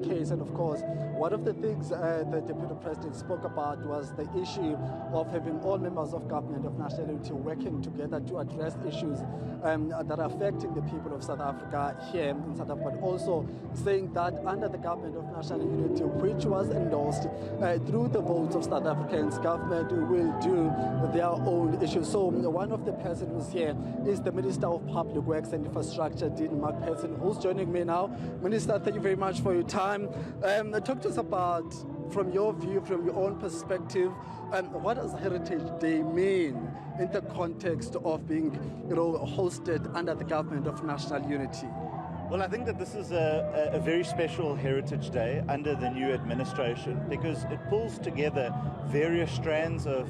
Case, and of course, one of the things the Deputy President spoke about was the issue of having all members of government of national unity working together to address issues that are affecting the people of South Africa here in South Africa, but also saying that under the government of national unity, which was endorsed through the votes of South Africans, government will do their own issues. So one of the persons who's here is the Minister of Public Works and Infrastructure, Dean Macpherson, who's joining me now. Minister, thank you very much for your time. Talk to us about, from your view, from your own perspective, what does Heritage Day mean in the context of being, hosted under the government of national unity? Well, I think that this is a very special Heritage Day under the new administration because it pulls together various strands of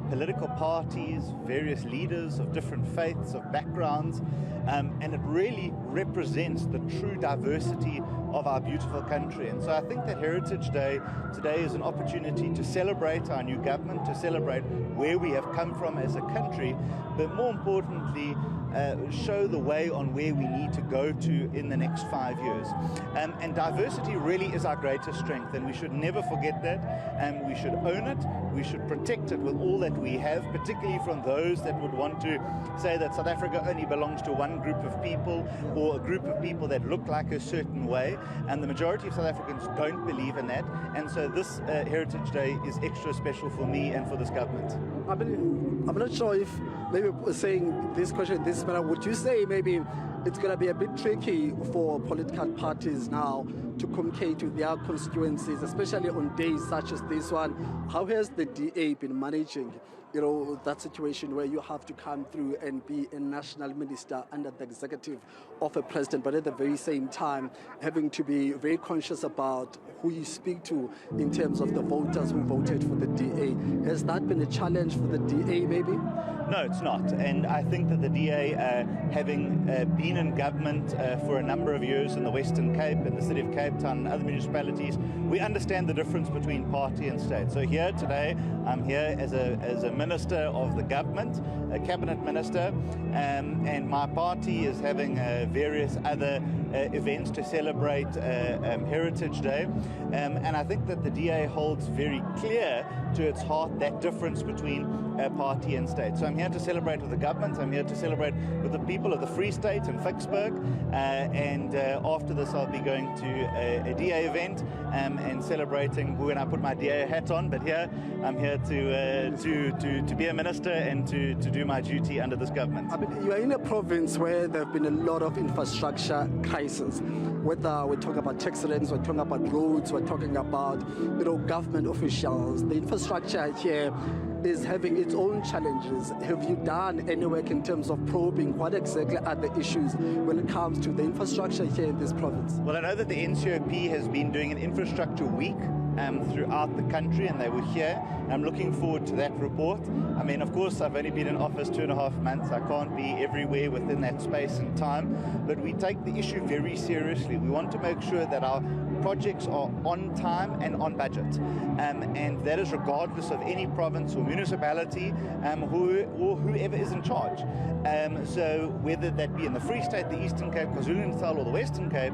political parties, various leaders of different faiths, of backgrounds, and it really represents the true diversity of our beautiful country. And so I think that Heritage Day today is an opportunity to celebrate our new government, to celebrate where we have come from as a country, but more importantly, show the way on where we need to go to in the next 5 years. And diversity really is our greatest strength, and we should never forget that, and we should own it, we should protect it with all that we have, particularly from those that would want to say that South Africa only belongs to one group of people or a group of people that look like a certain way, and the majority of South Africans don't believe in that, and so this Heritage Day is extra special for me and for this government. I'm not sure if maybe saying this question this manner, would you say maybe it's going to be a bit tricky for political parties now to communicate with their constituencies, especially on days such as this one? How has the DA been managing, that situation where you have to come through and be a national minister under the executive of a president, but at the very same time having to be very conscious about who you speak to in terms of the voters who voted for the DA? Has that been a challenge for the DA maybe? No, it's not. And I think that the DA, having been in government for a number of years in the Western Cape and the city of Cape Town and other municipalities, we understand the difference between party and state. So here today, I'm here as a minister of the government, a cabinet minister, and my party is having various other events to celebrate Heritage Day. And I think that the DA holds very clear to its heart that difference between party and state. So I'm here to celebrate with the government, I'm here to celebrate with the people of the Free State in Vicksburg, and after this I'll be going to a DA event and celebrating when I put my DA hat on, but here I'm here to be a minister and to do my duty under this government. I mean, you are in a province where there have been a lot of infrastructure crises, whether we're talking about tax ranks, we're talking about roads, we're talking about government officials. The infrastructure here is having its own challenges. Have you done any work in terms of probing what exactly are the issues when it comes to the infrastructure here in this province? Well, I know that the NCOP has been doing an infrastructure week throughout the country, and they were here. I'm looking forward to that report. I mean, of course, I've only been in office 2.5 months. I can't be everywhere within that space and time, but we take the issue very seriously. We want to make sure that our projects are on time and on budget, and that is regardless of any province or municipality or whoever is in charge. So whether that be in the Free State, the Eastern Cape, KwaZulu-Natal or the Western Cape,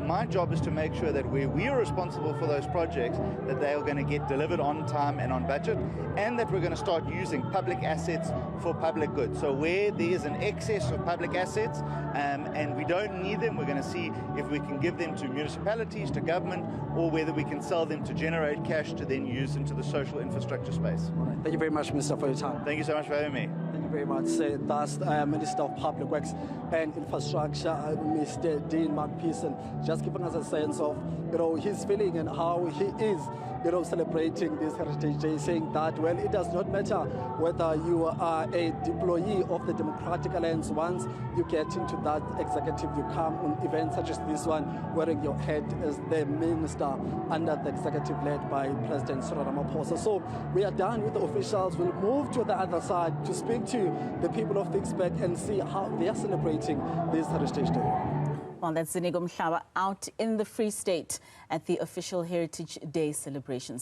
my job is to make sure that where we are responsible for those projects, that they are going to get delivered on time and on budget, and that we're going to start using public assets for public good. So where there is an excess of public assets and we don't need them, we're going to see if we can give them to municipalities, to government, or whether we can sell them to generate cash to then use into the social infrastructure space. All right. Thank you very much, Minister, for your time. Thank you so much for having me. Thank you very much. That's Minister of Public Works and Infrastructure, Mr. Dean Macpherson, just giving us a sense of his feeling and how he is celebrating this Heritage Day, saying that, well, it does not matter whether you are a deployee of the Democratic Alliance. Once you get into that executive, you come on events such as this one, wearing your hat as the minister under the executive led by President Cyril Ramaphosa. So we are done with the officials. We'll move to the other side to speak to the people of Vicksburg and see how they are celebrating this Heritage Day. Well, that's Zinigo Mhlaba out in the Free State at the official Heritage Day celebrations.